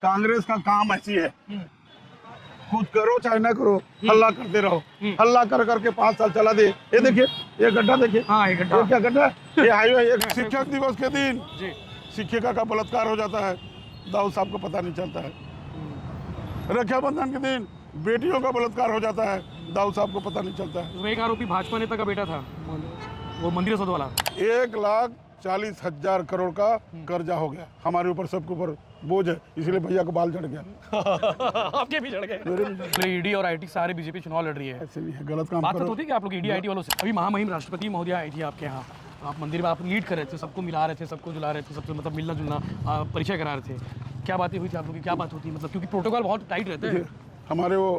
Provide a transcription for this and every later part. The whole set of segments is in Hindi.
कांग्रेस का काम ऐसी है, कुछ करो चाहे ना करो, हल्ला करते रहो। हल्ला कर करके 5 साल चला दे। ये देखिए, ये गड्ढा देखिए। हाँ, ये गड्ढा। ये क्या गड्ढा है? ये हाईवे। ये शिक्षक दिवस के दिन शिक्षिका का बलात्कार हो जाता है, दाऊद साहब को पता नहीं चलता है। रक्षाबंधन के दिन बेटियों का बलात्कार हो जाता है, दाऊद साहब को पता नहीं चलता है। उसमें एक आरोपी भाजपा नेता का बेटा था, वो मंदिर सौद वाला। 1,40,000 करोड़ का कर्जा हो गया हमारे ऊपर, सबके ऊपर बोझ है, इसलिए भैया को बाल चढ़ गया। आपके भी चढ़ गए। ईडी और आईटी सारे बीजेपी चुनाव लड़ रही है। ऐसे नहीं है, गलत काम बात करो। होती है कि आप लोग ईडी आईटी वालों से। अभी महामहिम राष्ट्रपति महोदय आई थी आपके यहाँ, आप मंदिर में आप लीड कर रहे थे, सबको मिला रहे थे, सबको जुला रहे थे, सबसे मतलब मिलना जुलना, परिचय करा रहे थे। क्या बातें हुई थी आप लोग की, क्या बात होती है मतलब, क्योंकि प्रोटोकॉल बहुत टाइट रहते हैं। हमारे वो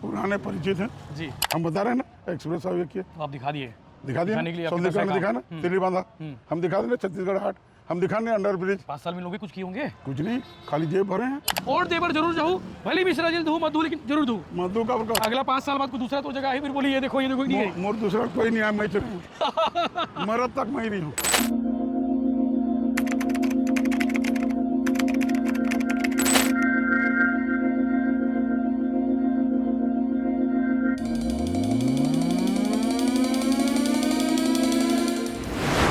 पुराने परिचित हैं जी, हम बता रहे हैं ना, एक्सप्रेस हाईवे किए, तो आप दिखा दिए। दिखा दिया, दिखाने के लिए आपके सौंदर्यकरण पास दिखा ना, दिल्ली बांधा हम दिखा देंगे, छत्तीसगढ़ हाट हम दिखाने, अंडर ब्रिज। 5 साल में लोग भी कुछ किए होंगे। कुछ नहीं, खाली जेब भरे हैं। और देवर जरूर जाऊँ, भले मिश्रा जी दूँ मत दूँ, लेकिन जरूर दूँ। मधु का प्रकार अगला 5 साल बाद कोई दूसरा तो जगह है, फिर बोली ये देखो नहीं है। मोर दूसरा कोई नहीं है, मैं चलूँ मरद तक मैं ही नहीं हूँ।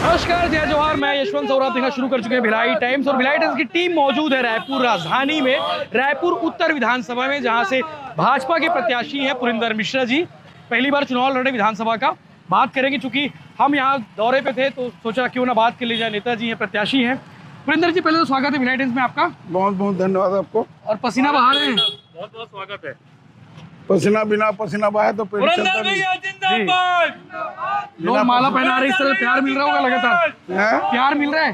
नमस्कार, जय जवाहर। मैं यशवंत सौरभ देखना शुरू कर चुके हैं भिलाई टाइम्स, और भिलाई टाइम्स की टीम मौजूद है रायपुर राजधानी में, रायपुर उत्तर विधानसभा में, जहां से भाजपा के प्रत्याशी हैं पुरिंदर मिश्रा जी। पहली बार चुनाव लड़े विधानसभा का। बात करेंगे, चूंकि हम यहाँ दौरे पे थे तो सोचा क्यों ना बात कर ली जाए। नेताजी हैं, प्रत्याशी हैं। पुरिंदर जी, पहले तो स्वागत है भिलाई टाइम्स में आपका। बहुत बहुत धन्यवाद आपको। और पसीना बहा रहे हैं। बहुत बहुत स्वागत है। पसीना बिना पसीना बहाए तो पेट चलता नहीं लोग माला पहना रहे, इस तरह प्यार मिल रहा होगा लगातार। है। प्यार मिल रहा है,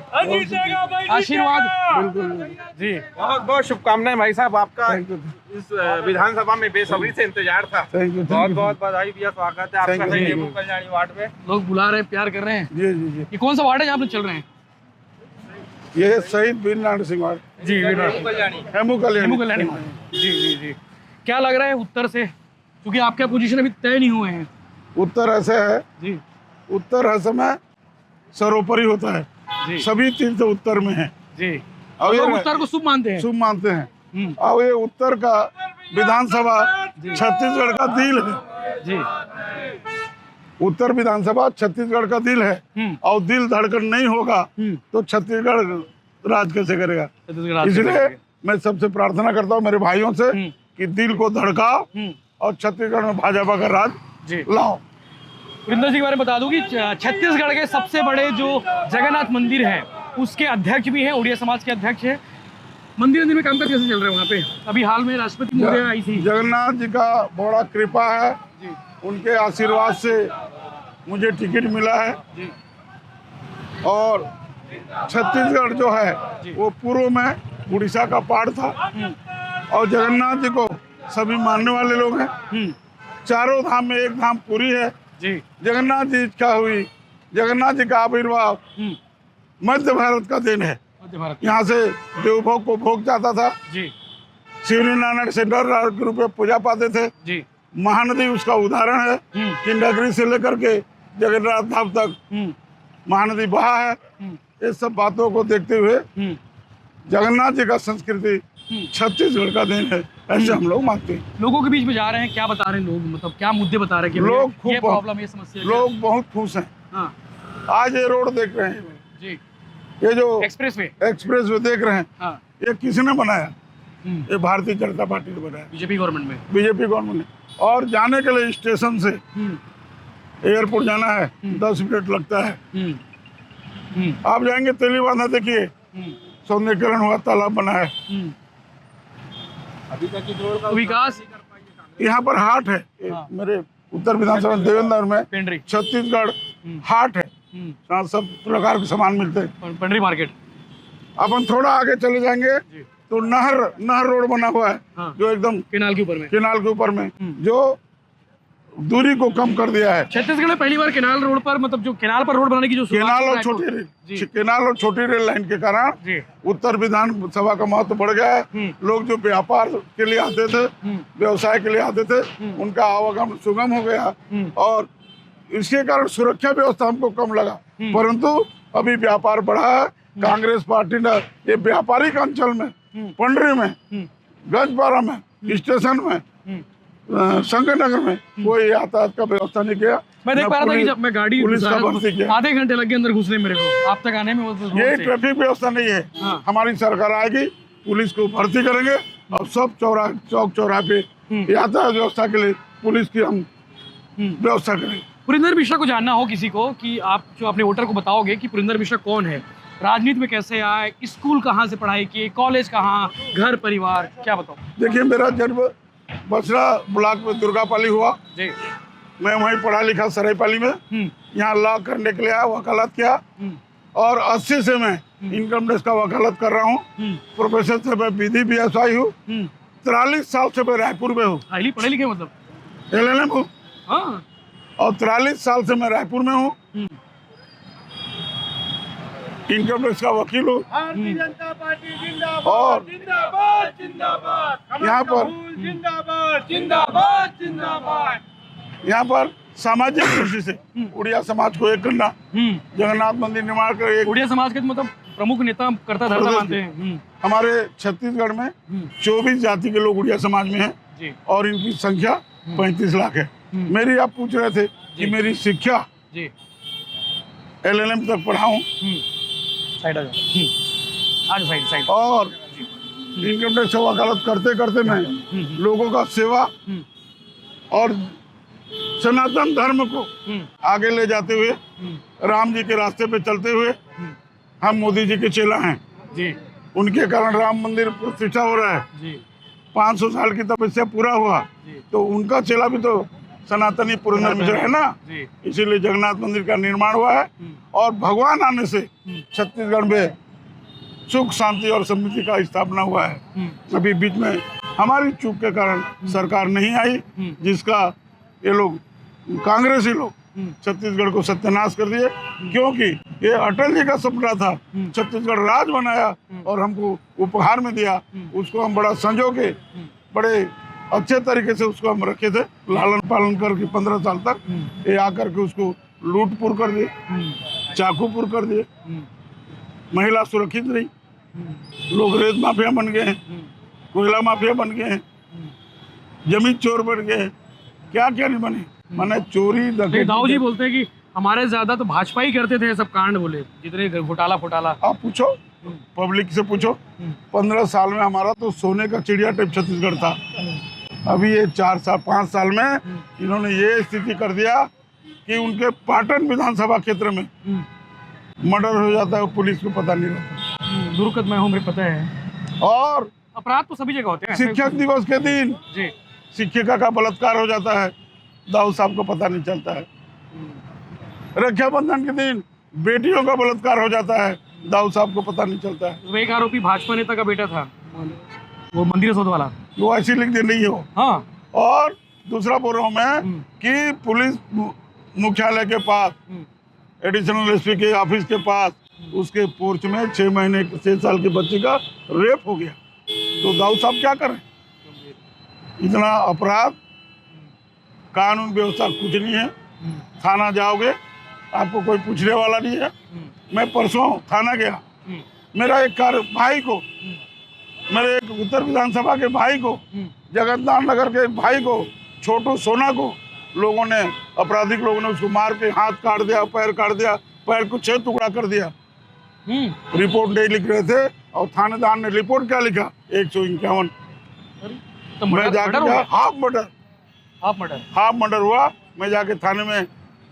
आशीर्वाद। बिल्कुल जी, बहुत बहुत शुभकामनाएं भाई साहब, आपका थैंक यू, इस विधानसभा में बेसब्री से इंतजार था। थैंक यू, बहुत बहुत बधाई भैया, स्वागत है Thank आपका you, रेपू कल्याणी वार्ड में। लोग बुला रहे हैं, प्यार कर रहे हैं। जी जी जी। ये कौन सा वार्ड है जहाँ पे चल रहे हैं? ये शहीद वीर नारायण सिंह वार्ड, जी, रेपू कल्याणी। हेमू कल्याणी। कल्याणी। जी जी जी। क्या लग रहा है उत्तर से, क्योंकि आपके पोजीशन अभी तय नहीं हुए हैं? उत्तर ऐसे है, जी उत्तर हर समय सर्वोपरि होता है, जी सभी तीर्थ उत्तर में है। जी। अब लोग ये उत्तर को शुभ मानते हैं। शुभ मानते हैं। हम्म, अब ये उत्तर का विधानसभा छत्तीसगढ़ का दिल है। जी। उत्तर विधानसभा छत्तीसगढ़ का दिल है, और दिल धड़कन नहीं होगा तो छत्तीसगढ़ राज कैसे करेगा। इसलिए मैं सबसे प्रार्थना करता हूँ मेरे भाइयों से कि दिल को धड़काओ और छत्तीसगढ़ में भाजपा का राज लाओ। पुरिंदर जी के बारे में बता दूं कि छत्तीसगढ़ के सबसे बड़े जो जगन्नाथ मंदिर है उसके अध्यक्ष भी हैं, उड़िया समाज के अध्यक्ष हैं। मंदिर में कामकाज कैसे चल रहा है वहाँ पे? अभी हाल में राष्ट्रपति महोदय आई थी। जगन्नाथ जी का बड़ा कृपा है, उनके आशीर्वाद से मुझे टिकट मिला है। और छत्तीसगढ़ जो है वो पूर्व में उड़ीसा का पार्ट था, और जगन्नाथ जी को सभी मानने वाले लोग हैं। चारों धाम में एक धाम पूरी है जी। जगन्नाथ जी का हुई। जगन्नाथ जी का आविर्भाव मध्य भारत का दिन है। मध्य भारत। यहाँ से देवभोग को भोग जाता था, जी शिवरी नारायण सेंटर के रूप में पूजा पाते थे। जी। महानदी उसका उदाहरण है कि नगरी से लेकर के जगन्नाथ धाम तक महानदी बहा है। ये सब बातों को देखते हुए जगन्नाथ जी का संस्कृति छत्तीसगढ़ का दिन है, ऐसे हम लोग मानते हैं। लोगों के बीच में जा रहे हैं, क्या बता रहे हैं लोग, मतलब क्या मुद्दे बता रहे हैं कि लोग ये खूब प्रॉब्लम, ये समस्या है? लोग बहुत खुश हैं। हाँ आज ये रोड देख रहे हैं, जी। ये जो एक्सप्रेस वे। एक्सप्रेस वे देख रहे हैं, हाँ, ये किसने बनाया? ये भारतीय जनता पार्टी ने बनाया, बीजेपी गवर्नमेंट में। बीजेपी गवर्नमेंट ने। और जाने के लिए स्टेशन से एयरपोर्ट जाना है 10 मिनट लगता है। आप जाएंगे तेली बांधा, देखिए सौंदर्यकरण हुआ, तालाब बना है। अभी तक इस रोड का विकास यहाँ पर हाट है। हाँ। मेरे उत्तर विधानसभा देवेंद्र में पेंड्री छत्तीसगढ़ हाट है, जहाँ सब प्रकार के सामान मिलते हैं। पेंड्री मार्केट। अपन थोड़ा आगे चले जाएंगे तो नहर रोड बना हुआ है। हाँ। जो एकदम केनाल के ऊपर में, केनाल के ऊपर में, जो दूरी को कम कर दिया है। छत्तीसगढ़ में पहली बार केनाल रोड पर, मतलब जो केनाल पर रोड बनाने की जो केनाल और जी। केनाल और छोटी रेल लाइन के कारण जी। उत्तर विधानसभा का महत्व बढ़ गया है। लोग जो व्यापार के लिए आते थे, व्यवसाय के लिए आते थे, उनका आवागमन सुगम हो गया, और इसके कारण सुरक्षा व्यवस्था हमको कम लगा। परंतु अभी व्यापार बढ़ा है। कांग्रेस पार्टी ने ये व्यापारिक अंचल में पंडरी में, गंजपारा में, स्टेशन में, शंकर नगर में कोई यातायात का व्यवस्था नहीं किया। मैं देख न पा रहा था कि पुलिस- जब मैं गाड़ी पुलिस का घुसा, भर्ती किया। आधे घंटे लगे अंदर घुसने मेरे को, आप तक आने में। ये ट्रैफिक व्यवस्था नहीं है। हाँ। हमारी सरकार आएगी, पुलिस को भर्ती करेंगे और सब चौक चौराहे पे यातायात व्यवस्था के लिए पुलिस की हम व्यवस्था करेंगे। पुरिंदर मिश्रा को जानना हो किसी को कि आप जो अपने वोटर को बताओगे कि पुरिंदर मिश्रा कौन है, राजनीति में कैसे आए, स्कूल कहाँ से पढ़ाई किए, कॉलेज कहाँ, घर परिवार, क्या बताओ? देखिए, मेरा जन्म बसरा ब्लॉक में दुर्गापाली हुआ। जी। मैं वहीं पढ़ा लिखा सरायपाली में, यहाँ लॉ करने के लिए आया, वकालत किया और 80 से मैं इनकम टैक्स का वकालत कर रहा हूँ। प्रोफेसर से मैं विधि PSI हूँ। 43 साल से मैं रायपुर में हूँ। हाईली पढ़े लिखे मतलब? LLM हूँ हाँ। और 43 साल से मैं रायपुर में हूँ। इनकम टैक्स का वकील हूँ भारतीय जनता पार्टी जिंदाबाद, और जिंदाबाद, जिंदाबाद, यहाँ पर जिंदाबाद, जिंदाबाद, जिंदाबाद। यहाँ पर सामाजिक दृष्टि से उड़िया समाज को एक करना, जगन्नाथ मंदिर निर्माण कर एक उड़िया समाज के मतलब प्रमुख नेता करता धरता मानते हैं। हमारे छत्तीसगढ़ में 24 जाति के लोग उड़िया समाज में हैं जी। और इनकी संख्या 35 लाख है। मेरी आप पूछ रहे थे कि मेरी शिक्षा जी। LLM तक पढ़ा हूँ साइड आ जाओ। आज साइड और इनकम टैक्स वकालत करते करते मैं लोगों का सेवा और सनातन धर्म को आगे ले जाते हुए राम जी के रास्ते पे चलते हुए हम मोदी जी के चेला हैं जी। उनके कारण राम मंदिर प्रतिष्ठा हो रहा है जी। 500 साल की तपस्या पूरा हुआ तो उनका चेला भी तो सनातनी पुरंदर मिश्र है ना, जी। इसीलिए जगन्नाथ मंदिर का निर्माण हुआ है और भगवान आने से छत्तीसगढ़ में सुख शांति और समृद्धि का स्थापना हुआ है। अभी बीच में हमारी चूक के कारण सरकार नहीं आई, जिसका ये लोग कांग्रेसी लोग छत्तीसगढ़ को सत्यानाश कर दिए, क्योंकि ये अटल जी का सपना था, छत्तीसगढ़ राज बनाया और हमको उपहार में दिया। उसको हम बड़ा संजो के बड़े अच्छे तरीके से उसको हम रखे थे, लालन पालन करके 15 साल तक। ये आकर के उसको लूटपुर कर दिए, चाकूपुर कर दिए, महिला सुरक्षित नहीं, लोग रेत माफिया बन गए हैं, कोयला माफिया बन गए हैं, जमीन चोर बन गए हैं, क्या क्या नहीं बने। माने चोरी दाऊ जी बोलते हैं कि हमारे ज्यादा तो भाजपा ही करते थे सब कांड, बोले जितने घोटाला फोटाला। आप पूछो, पब्लिक से पूछो। 15 साल में हमारा तो सोने का चिड़िया टाइप छत्तीसगढ़ था। अभी ये 5 साल में इन्होंने ये स्थिति कर दिया कि उनके पाटन विधानसभा क्षेत्र में मर्डर हो जाता है, पुलिस को पता नहीं रहता। दुर्गत में हूँ, मुझे पता है। और अपराध तो सभी जगह होते हैं। शिक्षक दिवस के दिन जी। शिक्षिका का बलात्कार हो जाता है, दाऊ साहब को पता नहीं चलता है। रक्षाबंधन के दिन बेटियों का बलात्कार हो जाता है, दाऊ साहब को पता नहीं चलता है। तो एक आरोपी भाजपा नेता का बेटा था, वो मंदिर सौद वाला, वो ऐसी लिख दे नहीं हो। हाँ। और दूसरा बोल रहा हूँ मैं कि पुलिस मुख्यालय के पास, एडिशनल SP के ऑफिस के पास, उसके पोर्च में 6 साल के बच्चे का रेप हो गया। तो दाऊ साहब क्या करें? इतना अपराध, कानून व्यवस्था कुछ नहीं है। थाना जाओगे आपको कोई पूछने वाला नहीं है। मैं परसों थाना गया, मेरा एक भाई को, मेरे एक उत्तर विधानसभा के भाई को, जगन्नाथ नगर के भाई को, छोटू सोना को, लोगों ने, आपराधिक लोगों ने उसको मार के हाथ काट दिया, पैर काट दिया, पैर को 6 टुकड़ा कर दिया। रिपोर्ट नहीं लिख रहे थे और थानेदार ने रिपोर्ट क्या लिखा, 151। तो मैं जाके हाफ मर्डर हुआ। मैं जाके थाने में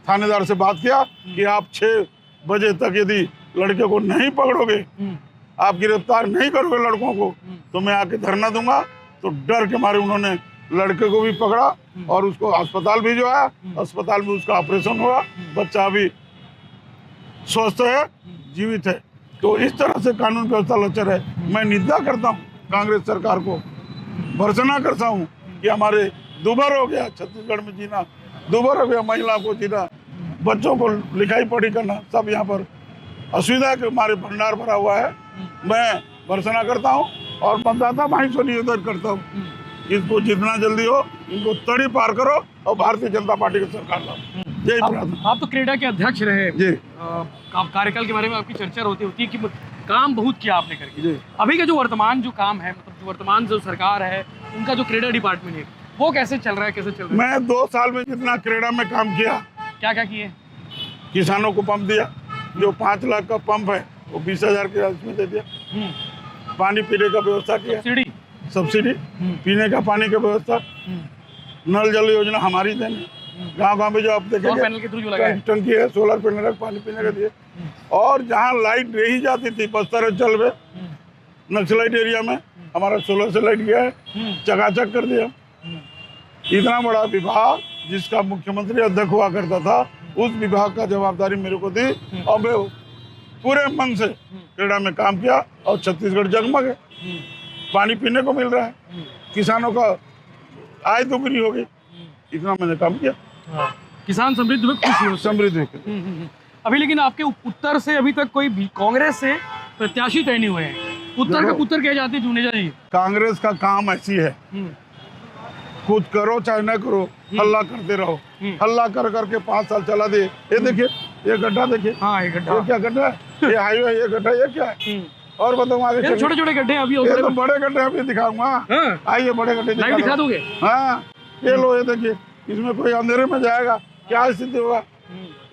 थानेदार से बात किया कि आप 6 बजे तक यदि लड़के को नहीं पकड़ोगे, आप गिरफ्तार नहीं करोगे लड़कों को, तो मैं आके धरना दूंगा। तो डर के मारे उन्होंने लड़के को भी पकड़ा और उसको अस्पताल भिजवाया। अस्पताल में उसका ऑपरेशन हुआ, बच्चा अभी स्वस्थ है, जीवित है। तो इस तरह से कानून व्यवस्था लचर है। मैं निंदा करता हूँ कांग्रेस सरकार को, भर्त्सना करता हूँ कि हमारे दुभर हो गया छत्तीसगढ़ में जीना, दुभर हो गया महिला को जीना, बच्चों को लिखाई पढ़ी करना, सब यहाँ पर असुविधा के हमारे भंडार भरा हुआ है। मैं भर्त्सना करता हूँ और मतदाता भाई से निवेदन करता हूँ, इसको जितना जल्दी हो इनको तड़ी पार करो और भारतीय जनता पार्टी की सरकार लाओ। यही प्रार्थना। आप तो क्रेडा के अध्यक्ष रहे जी। कार्यकाल के बारे में आपकी चर्चा होती है कि काम बहुत किया आपने करके। जी। अभी का जो वर्तमान जो काम है, मतलब जो वर्तमान जो सरकार है, उनका जो क्रेडा डिपार्टमेंट है, वो कैसे चल रहा है, कैसे चल रहा है? मैं 2 साल में जितना क्रेडा में काम किया, क्या क्या किए? किसानों को पंप दिया, जो 5 लाख का पंप है वो 20,000 के इसमें दे दिया। पानी पीने का व्यवस्था किया, सब्सिडी पीने का पानी का व्यवस्था, नल जल योजना हमारी देन, गांव में जो आप सोलर पैनल के थ्रू जो लगा है। टंकी है, सोलर पैनल पानी पीने का दिए। और जहाँ लाइट रही जाती थी बस्तर अंचल में, नक्सलाइट एरिया में, हमारा सोलर से लाइट गया है, चकाचक कर दिया। इतना बड़ा विभाग जिसका मुख्यमंत्री अध्यक्ष हुआ करता था, उस विभाग का जवाबदारी मेरे को दी और मैं पूरे मन से क्रीड़ा में काम किया और छत्तीसगढ़ जगमग है। पानी पीने को मिल रहा है, किसानों का आय दोगुनी हो गई, इतना मैंने काम किया। किसान समृद्ध में खुश हो। समृद्ध है। अभी लेकिन आपके उत्तर से अभी तक कोई कांग्रेस से प्रत्याशी तय नहीं हुए हैं। उत्तर का पुत्र कहे जाते हैं जुनेजा जी। कांग्रेस का काम ऐसी है, खुद करो चाहे न करो, हल्ला करते रहो। हल्ला कर करके 5 साल चला दे। ये देखिए, ये गड्ढा देखिए। हाँ, ये गड्ढा। ये क्या गड्ढा है? ये हाईवे, ये गड्ढा, ये क्या है? और बताऊँ आगे? छोटे छोटे गड्ढे अभी ये तो बड़े गड्ढे अभी दिखाऊंगा। आइए बड़े गड्ढे दिखा दोगे? हाँ, ये लो, ये देखिए, इसमें कोई अंधेरे में जाएगा, क्या स्थिति होगा?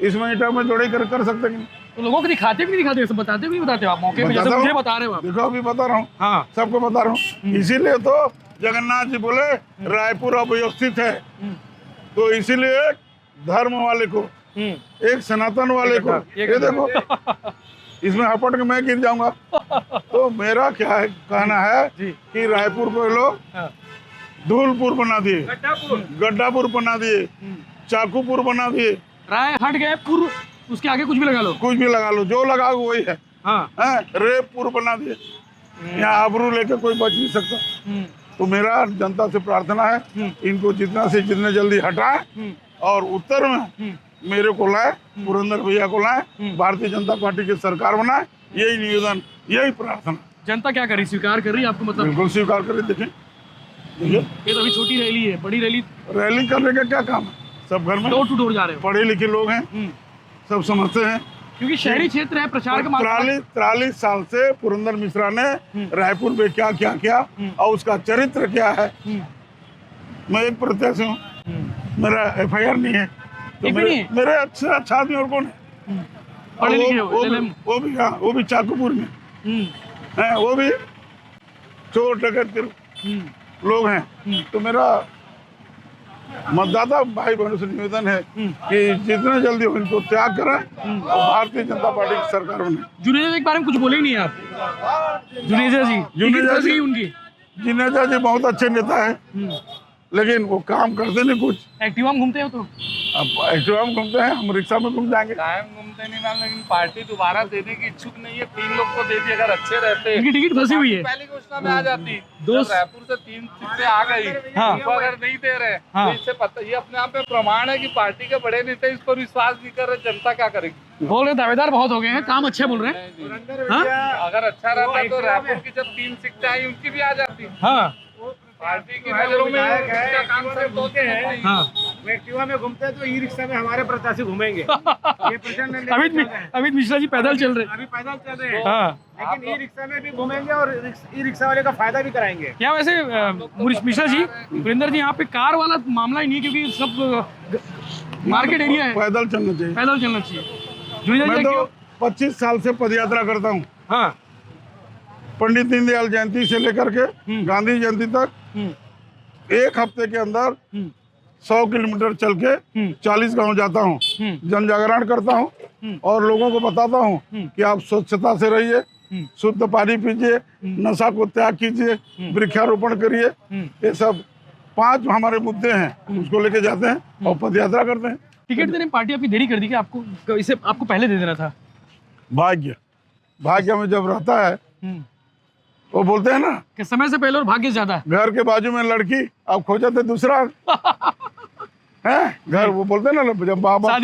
इसमें ईंटा में जोड़ी कर सकते हैं। तो लोगों को दिखाते भी नहीं दिखाते, सब बताते भी नहीं बताते आप मौके पे, जैसे मुझे बता रहे हो आप। देखो अभी बता रहा हूँ। हाँ, सबको बता रहा हूँ। इसीलिए तो जगन्नाथ जी बोले रायपुर अव्यवस्थित है, तो इसीलिए धर्म वाले को, एक सनातन वाले को, ये देखो इसमें हपट के मैं गिर जाऊंगा। तो मेरा क्या है कहना है कि रायपुर को लोग धूलपुर बना दिए, गड्ढापुर बना दिए, चाकूपुर बना दिए। राय हट गए, पुर उसके आगे कुछ भी लगा लो, कुछ भी लगा लो, जो लगाओ वही है। हाँ, रेपपुर बना दिए। यहाँ आबरू लेके कोई बच नहीं सकता। तो मेरा जनता से प्रार्थना है, इनको जितना से जितने जल्दी हटाए और उत्तर में मेरे को लाए, पुरंदर भैया को लाए, भारतीय जनता पार्टी की सरकार बनाए। यही निवेदन, यही प्रार्थना। जनता क्या करी, स्वीकार कर रही है आपको? मतलब बिल्कुल स्वीकार करें। देखें, ये तो अभी छोटी रैली है, बड़ी रैली करने का क्या काम है? सब घर में डोर टू डोर जा रहे हो, पढ़े लिखे लोग हैं, सब समझते हैं। क्योंकि शहरी क्षेत्र है, प्रचार का 43 साल से पुरंदर मिश्रा ने रायपुर में क्या क्या किया और उसका चरित्र क्या है। मैं एक प्रत्याशी हूँ, मेरा FIR नहीं है, तो मेरे अच्छा आदमी और कौन है? पढ़े लिखे वो भी चाकूपुर में है, वो भी चोर डकैत के लोग हैं। तो मेरा मतदाता भाई बहनों से निवेदन है कि जितने जल्दी हो इनको त्याग करें और भारतीय जनता पार्टी की सरकार बने। जुनेजा जी के बारे में कुछ बोले ही नहीं आप? जुनेजा जी उनकी जुनेजा जी बहुत अच्छे नेता है, लेकिन वो काम करते नहीं कुछ। एक्टिवा में घूमते हो? तो अब एक्टिवा में घूमते हैं, हम रिक्शा में घूम जाएंगे। टाइम घूमते नहीं ना, लेकिन पार्टी दोबारा देने की इच्छुक नहीं है। 3 लोग को दे दी, अगर अच्छे रहते। इनकी टिकट फंसी हुई है, पहली घोषणा में आ जाती। दोस्त रायपुर से 3 सीटें आ गई, वो अगर नहीं दे रहे तो इससे पता, ये अपने आप में प्रमाण है कि पार्टी के बड़े नेता इस पर विश्वास नहीं कर रहे। जनता क्या करेगी? बोल रहे दावेदार बहुत हो गए हैं, काम अच्छे बोल रहे हैं। अगर अच्छा रहता तो रायपुर की जब 3 सीटें आई उनकी भी आ जाती। हाँ, पार्टी की नजरों में काम सब होते हैं। हाँ, एक्टिवा में घूमते हैं तो ई रिक्शा में हमारे प्रत्याशी घूमेंगे। ये प्रचंड अमित मिश्रा जी पैदल चल रहे, अभी पैदल चल रहे हैं, हाँ, लेकिन ई रिक्शा में भी घूमेंगे और ई रिक्शा वाले का फायदा भी कराएंगे। क्या वैसे मिश्रा जी, वीरेंद्र जी, यहाँ पे कार वाला मामला ही नहीं है, क्योंकि सब मार्केट एरिया है, पैदल चलना चाहिए। पैदल चलना चाहिए। मैं तो 25 साल से पदयात्रा करता हूँ। हाँ, पंडित दीनदयाल जयंती से लेकर के गांधी जयंती तक एक हफ्ते के अंदर 100 किलोमीटर चल के 40 गांव जाता हूँ, जन जागरण करता हूँ और लोगों को बताता हूँ कि आप स्वच्छता से रहिए, शुद्ध पानी पीजिए, नशा को त्याग कीजिए, वृक्षारोपण करिए। ये सब 5 हमारे मुद्दे हैं, उसको लेके जाते हैं और पदयात्रा करते हैं। टिकट देने में पार्टी आपकी देरी कर दी कि आपको इसे आपको पहले दे देना था? भाग्य में जब रहता है, वो बोलते हैं ना कि समय से पहले और भाग्य ज्यादा। घर के बाजू में लड़की, अब खोजा थे दूसरा है घर। वो बोलते हैं ना जब बाबा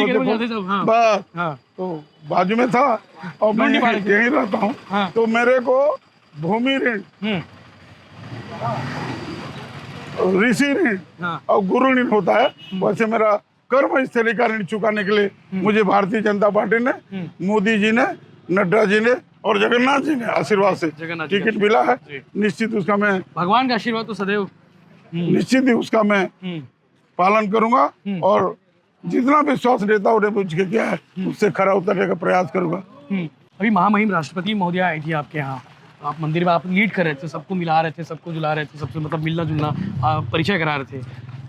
बस, तो बाजू में था और मैं यहीं रहता हूँ। तो मेरे को भूमि ऋण, ऋषि ऋण और गुरु ऋण होता है, वैसे मेरा कर्म स्थली का ऋण चुकाने के लिए मुझे भारतीय जनता पार्टी ने, मोदी जी ने, नड्डा जी ने और जगन्नाथ जी ने आशीर्वाद से जगन्नाथ जी का टिकट मिला है। जी। निश्चित उसका मैं भगवान का आशीर्वाद तो सदैव। निश्चित ही उसका मैं पालन करूंगा और जितना विश्वास नेता उन्हें पूछ के क्या है उससे खरा उतरने का प्रयास करूंगा। अभी महामहिम राष्ट्रपति महोदया आई थी आपके यहाँ, आप मंदिर में आप लीड कर रहे थे, सबको मिला रहे थे, सबको जुला रहे थे, सबसे मतलब मिलना जुलना परिचय करा रहे थे।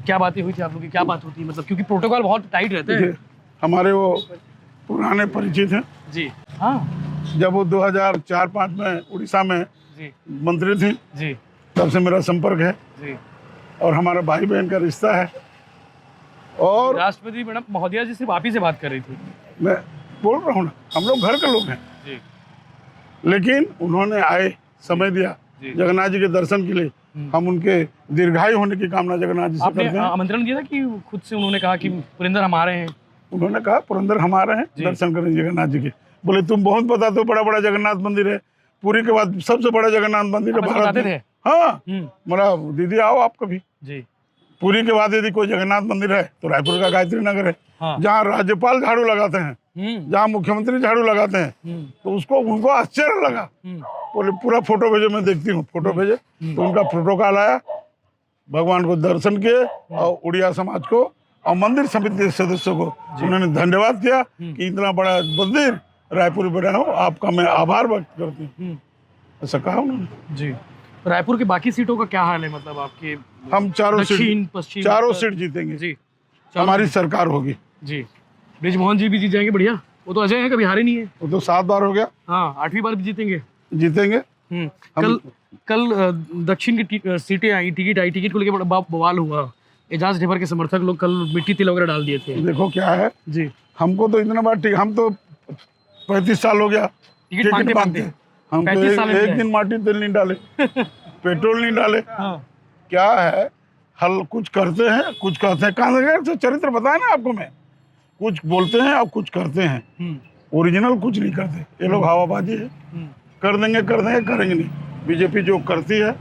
क्या बातें हुई थी आप लोग की, क्या बात होती है मतलब, क्योंकि प्रोटोकॉल बहुत टाइट रहते हैं। हमारे वो पुराने परिचित हैं जी हाँ जब वो 2004-05 में उड़ीसा में जी मंत्री थी जी तब से मेरा संपर्क है जी। और हमारा भाई बहन का रिश्ता है। और राष्ट्रपति मैडम महोदया जी सिर्फ आप ही से बात कर रही थी। मैं बोल रहा हूँ ना, हम लोग घर के लोग हैं, जी लेकिन उन्होंने आए समय दिया जी। जगन्नाथ जी के दर्शन के लिए। हम उनके दीर्घायु होने की कामना जगन्नाथ जी से आपने करते हैं। आमंत्रण दिया था कि खुद से उन्होंने कहा कि पुरिंदर हम आ रहे हैं? उन्होंने कहा पुरंदर हम आ रहे हैं जी। दर्शन करें जगन्नाथ जी के। बोले तुम बहुत बताते हो, बड़ा बड़ा जगन्नाथ मंदिर है, पुरी के बाद सबसे बड़ा जगन्नाथ मंदिर है आप ऐसा भारत बताते में। थे? हाँ, हम्म, बोला दीदी आओ आप कभी। जी पुरी के बाद यदि कोई जगन्नाथ मंदिर है तो रायपुर का गायत्री नगर है, हाँ जहाँ राज्यपाल झाड़ू लगाते हैं, जहाँ मुख्यमंत्री झाड़ू लगाते हैं। तो उसको उनको आश्चर्य लगा, बोले पूरा फोटो भेजो, मैं देखती हूँ। फोटो भेजे तो उनका प्रोटोकॉल आया, भगवान को दर्शन किए और उड़िया समाज को और मंदिर समिति के सदस्यों को उन्होंने धन्यवाद किया कि इतना बड़ा मंदिर रायपुर में बना हो, आपका मैं आभार व्यक्त करती हूँ, ऐसा कहा उन्होंने। जी। रायपुर की बाकी सीटों का क्या हाल है, मतलब आपके हम चारों दक्षिण सीट पश्चिम चारों उत्तर? सीट जीतेंगे जी हमारी सरकार होगी। जी। ब्रिजमोहन जी भी जीत जाएंगे, बढ़िया। वो तो अजय हैं, कभी हारे नहीं है। वो तो 7 बार हो गया, हाँ 8वीं बार भी जीतेंगे। जीतेंगे। कल दक्षिण की सीटें आई, टिकट आई, टिकट को लेकर बड़ा बवाल हुआ। एजाज ढेबर के समर्थक लोग कल मिट्टी तेल वगैरह डाल दिए थे। देखो क्या है जी, हमको तो इतना बार हम तो 35 साल हो गया टिकट मांगते मांगते हम तो 35 साल में एक मिले। दिन माटी तेल नहीं डाले पेट्रोल नहीं डाले। हाँ क्या है, हल कुछ करते हैं कुछ कहते हैं। कहाँ से चरित्र बताया ना आपको मैं, कुछ बोलते हैं और कुछ करते हैं, ओरिजिनल कुछ नहीं करते। ये लोग हवाबाजी है, कर देंगे करेंगे नहीं। बीजेपी जो करती है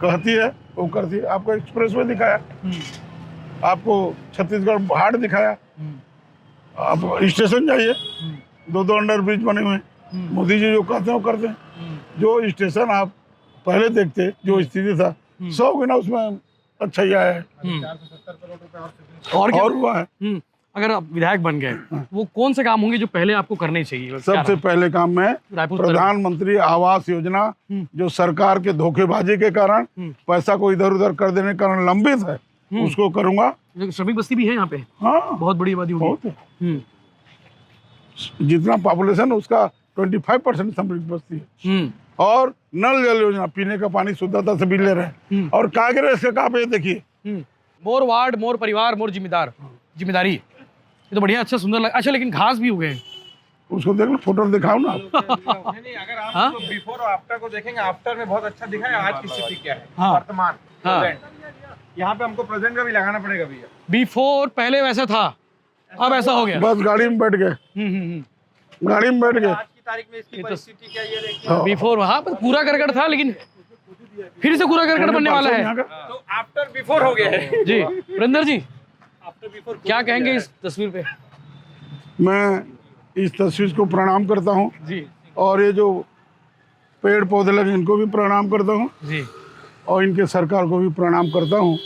कहती है वो करती है। आपको एक्सप्रेस वे दिखाया, आपको छत्तीसगढ़ हाट दिखाया, आप स्टेशन जाइए 2-2 अंडर ब्रिज बने हुए हैं। मोदी जी जो कहते हैं वो करते हैं। जो स्टेशन आप पहले देखते, जो स्थिति था 100 गुना उसमें अच्छा ही आया है और क्या? और हुआ है। अगर आप विधायक बन गए, वो कौन से काम होंगे जो पहले आपको करने चाहिए? सबसे पहले काम में रायपुर प्रधानमंत्री आवास योजना, जो सरकार के धोखेबाजी के कारण पैसा को इधर उधर कर देने के कारण लंबित है, उसको करूंगा। श्रमिक बस्ती भी है यहाँ पे, हाँ बहुत बड़ी आबादी होगी। बहुत है। जितना पॉपुलेशन है उसका 25% श्रमिक बस्ती है। और नल जल योजना, पीने का पानी शुद्धता से भी ले रहे हैं। और कांग्रेस के काम ये देखिए, मोर वार्ड, मोर परिवार, मोर जिम्मेदारी। ये तो बढ़िया, अच्छा, सुंदर लगा। अच्छा, लेकिन घास भी हो गए। उसको देख लो, फोटो दिखाओ ना। नहीं, अगर आप तो बिफोर और आफ्टर को देखेंगे, आफ्टर में बहुत अच्छा दिखा है। आज की स्थिति क्या है, हाँ। वर्तमान हाँ। प्रेजेंट। यहाँ पे हमको प्रेजेंट का भी लगाना पड़ेगा भैया। बिफोर पहले वैसा था, अब ऐसा हो गया। बस गाड़ी में बैठ गए, गाड़ी में बैठ गए। आज की तारीख में इसकी परिस्थिति क्या, ये देखिए। बिफोर हाँ कूड़ा करकट था, लेकिन फिर से कूड़ा करकट बनने वाला है। तो आफ्टर बिफोर हो गया है जी वरिंदर जी, आफ्टर बिफोर क्या कहेंगे इस तस्वीर पे? मैं इस तस्वीर को प्रणाम करता हूँ जी और ये जो पेड़ पौधे लगे इनको भी प्रणाम करता हूँ जी और इनके सरकार को भी प्रणाम करता हूँ,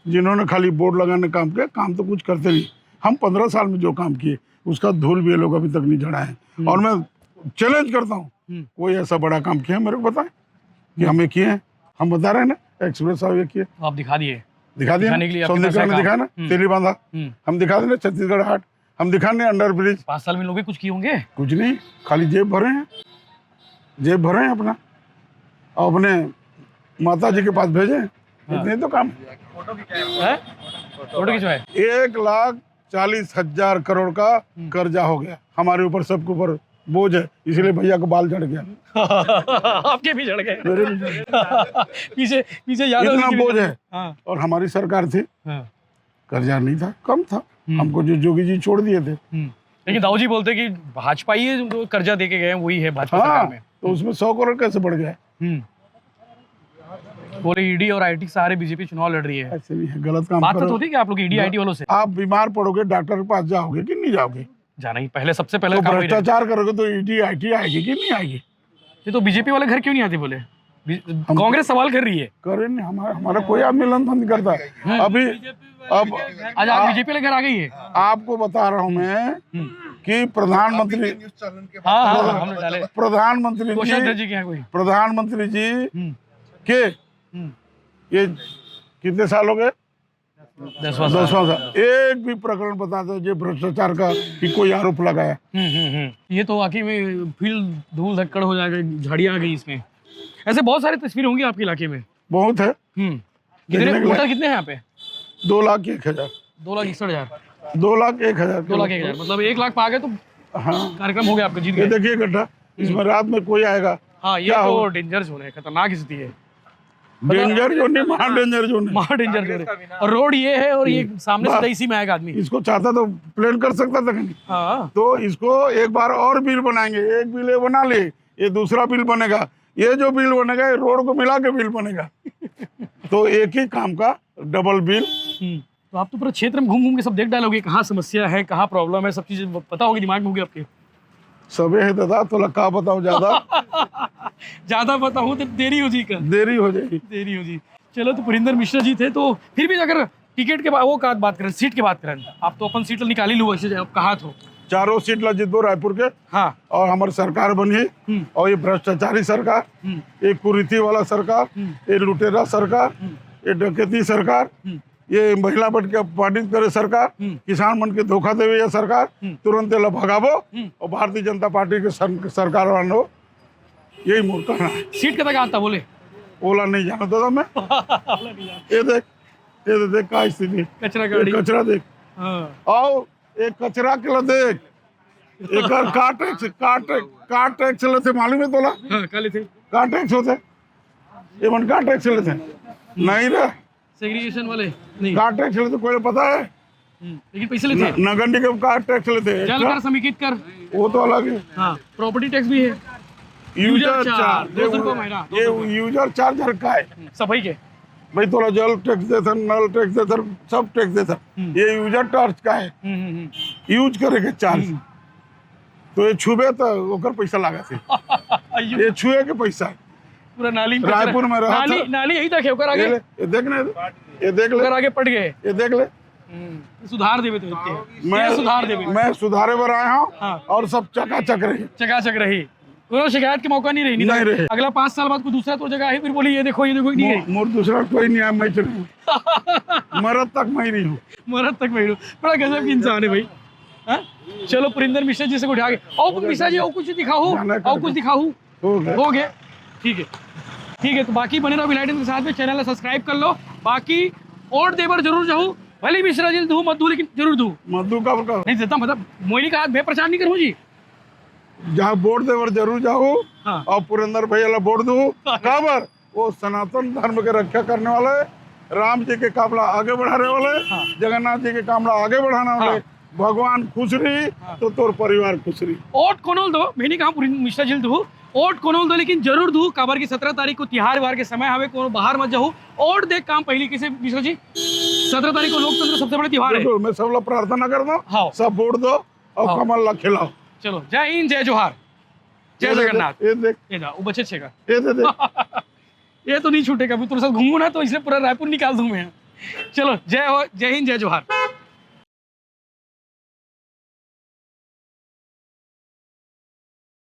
जिन्होंने खाली बोर्ड लगाने काम किया। काम तो कुछ करते नहीं। हम 15 साल में जो काम किए उसका धूल भी ये लोग अभी तक नहीं चढ़ा है। और मैं चैलेंज करता हूँ, कोई ऐसा बड़ा काम किया मेरे को बताएं कि हमें किए हैं। हम बता रहे हैं ना, एक्सप्रेस हाईवे किए, आप दिखा दिए, दिखा दिया, दिखाने के लिए आपके पास सौंदर्यकरण है दिखा ना, काम। तेली बांधा हम दिखा देना, छत्तीसगढ़ हाट हम दिखाने, अंडर ब्रिज 5 साल में लोग भी कुछ किए होंगे। कुछ नहीं, खाली जेब भरे हैं, जेब भरे हैं अपना और अपने माता जी के पास भेजे। इतने तो काम। फोटो खिंचवाए। 1,40,000 करोड़ का कर्जा हो गया हमारे ऊपर, सबके ऊपर बोझ है, इसलिए भैया को बाल झड़ गया। आपके भी झड़ गए। मेरे भी झड़ गए। पीछे याद इतना बोझ है। हाँ। और हमारी सरकार थी, हाँ। कर्जा नहीं था, कम था। हमको जो जोगी जी छोड़ दिए थे। लेकिन दाऊ जी बोलते कि भाजपा ही जो कर्जा देके गए हैं वही है भाजपा हाँ, सरकार में। तो उसमें 100 करोड़ कैसे बढ़ गए? बोले ईडी और आईटी सहारे बीजेपी चुनाव लड़ रही है। ऐसे नहीं है, गलत काम बात तो करो। होती है कि आप लोग ईडी आईटी वालों से आप बीमार पड़ोगे डॉक्टर के पास जाओगे कि नहीं जाओगे? जाना ही पहले, सबसे पहले तो काम वही भ्रष्टाचार करोगे तो ईडी आईटी आएगी कि नहीं आएगी? ये तो बीजेपी वाले घर क्यों नहीं आते बोले? कांग्रेस सवाल कर रही है। करे नहीं, हमारा कोई आंदोलन नहीं करता अभी। अब आज आप बीजेपी वाले घर आ गई है। आपको बता रहा हूँ मैं कि प्रधानमंत्री हाँ हमने डाले प्रधानमंत्री कोषाध्यक्ष जी जी के यहाँ कोई। प्रधानमंत्री जी के ये कितने साल हो गए? 10वां 10वां साल। एक भी प्रकरण बता दो जो भ्रष्टाचार का कि कोई आरोप लगाया। ये तो वाकई में फील्ड धूल धक्कड़ हो जाएगा, झाड़ियाँ आ गई इसमें। ऐसे बहुत सारी तस्वीरें होंगी आपके इलाके में। बहुत है। कितने वोटर कितने हैं यहाँ पे? 2,01,000 2,61,000 2,01,000 2,01,000 मतलब 1 लाख पा गए तो हाँ कार्यक्रम हो गया आपका, जीत ये गए। देखिए गड्ढा, इसमें रात में कोई आएगा। हाँ ये क्या तो होगा? डेंजर जोन है, खतरनाक स्थिति है, डेंजर जोन नहीं, महा डेंजर जोन है। महा डेंजर जोन है। और रोड ये है और ये सामने से इसी में आएगा आदमी। इसको चाहता तो प्लान कर सकता था कहीं। हाँ तो इसको एक बार और बिल बनाएंगे। एक बिल ये बना ले, ये दूसरा बिल बनेगा, ये जो बिल बनेगा ये रोड को मिला के बिल बनेगा। तो एक ही काम का डबल बिल। तो आप तो पूरे क्षेत्र में घूम घूम के सब देख डालोगे, कहाँ समस्या है, कहाँ प्रॉब्लम है, सब चीजें पता होगी, दिमाग में होगी आपके। सबे है दादा, तो लक्का बताओ ज्यादा ज्यादा पता हो तो देरी हो जी का, देरी हो जाएगी। देरी हो जी। चलो, तो पुरिंदर मिश्रा जी थे। तो फिर भी अगर टिकट के बाद वो का बात करें, सीट की बात करें, आप तो अपन सीट निकाली लो वैसे आप कहा तो। चारों सीट ला जीतो रायपुर के। हाँ और हमारी सरकार बनी और ये भ्रष्टाचारी सरकार, ये कुरीति वाला सरकार, ये लुटेरा सरकार, ये डकैती सरकार, ये महिला बट के अपमानित करे सरकार, किसान मन के धोखा देवे ये सरकार, तुरंत ला भगावो और भारतीय जनता पार्टी के सरकार वालों यही मोर कहना है। सीट कतक आता बोले? ओला नहीं जाना था मैं। ये देख का स्थिति, कचरा ये गाड़ी। कचरा देख। हाँ। आओ एक कचरा के ला देख, एक का टैक्स लेते मालूम है तोला? हाँ, काले थे का टैक्स होते ये मन का टैक्स लेते नहीं रे, सेग्रीगेशन वाले नहीं, का टैक्स लेते कोई पता है? लेकिन पैसे लेते हैं। नगर निगम का टैक्स लेते हैं, जल कर, समेकित कर, वो तो अलग है। हाँ, प्रॉपर्टी टैक्स भी है, यूजर चार्ज 200 रुपये महीना, ये यूजर चार्ज हर का है सफाई के। भाई, थोड़ा जल टैक्स देता, नल टैक्स देता, सब टैक्स देता, ये यूजर चार्ज का है, यूज करे के चार्ज। तो ये छुबे तो ओकर पैसा लगा थे, ये छुए के पैसा है। पूरा नाली में रायपुर में रहा नाली था। नाली यही तक है, ओकर आगे ये देख ले, ये देख ले, ओकर आगे पड़ गए। ये देख ले। सुधार देवे तो सुधार देवे, मैं सुधारे पर आया हूँ हाँ। और सब चकाचक रही, चकाचक रही, कोई शिकायत के मौका नहीं रही। नहीं रहे। अगला 5 साल बाद कोई दूसरा तो जगह है, फिर बोली ये देखो नहीं है, मोर दूसरा कोई नहीं है, मैं चल मरद तक मैं नहीं हूँ। मरद तक मैं बड़ा गजब की इंसान है भाई। हाँ? चलो, पुरिंदर मिश्रा जी से उठा के और मिश्रा जी और कुछ दिखाओ, और कुछ दिखाओ, हो गया। ठीक है, तो बाकी बने रहो भिलाई टाइम्स के साथ में, चैनल को सब्सक्राइब कर लो। बाकी वोट देवर जरूर जाऊँ, भले मिश्रा जी दू मत दू, लेकिन जरूर दू। मधु का नहीं देता, मतलब मोइनी का हाथ मैं प्रचार नहीं करूँ जी। जहाँ वोट देवर जरूर जाओ हाँ। और पुरंदर भैया ला वोट दो। काबर वो सनातन धर्म के रक्षा करने वाले, राम जी के कामला आगे बढ़ाने वाले, जगन्नाथ जी के कामला आगे बढ़ाने वाले। भगवान खुश रही तो तोर परिवार खुश रही। वोट कोनोल दो, मैंने कहा मिश्रा जी दू, वोट कोनोल दो, लेकिन जरूर दू। काबर की 17 तारीख को तिहार वार के समय हवे, को बाहर मत जाओ। वोट देख काम पहले किसे मिश्रा जी, 17 तारीख को लोकतंत्र सबसे बड़े त्योहार है। मैं सब लोग प्रार्थना कर दो, हाँ। सब वोट दो और कमल ला खिलाओ। चलो, जय हिंद, जय जोहार, जय जगन्नाथ। ये देख, ये जा वो बच्चे छेगा, ये दे ये तो नहीं छूटेगा, मैं तेरे साथ घूमू ना तो इसलिए पूरा रायपुर निकाल दूं मैं। चलो, जय हिंद, जय जोहार।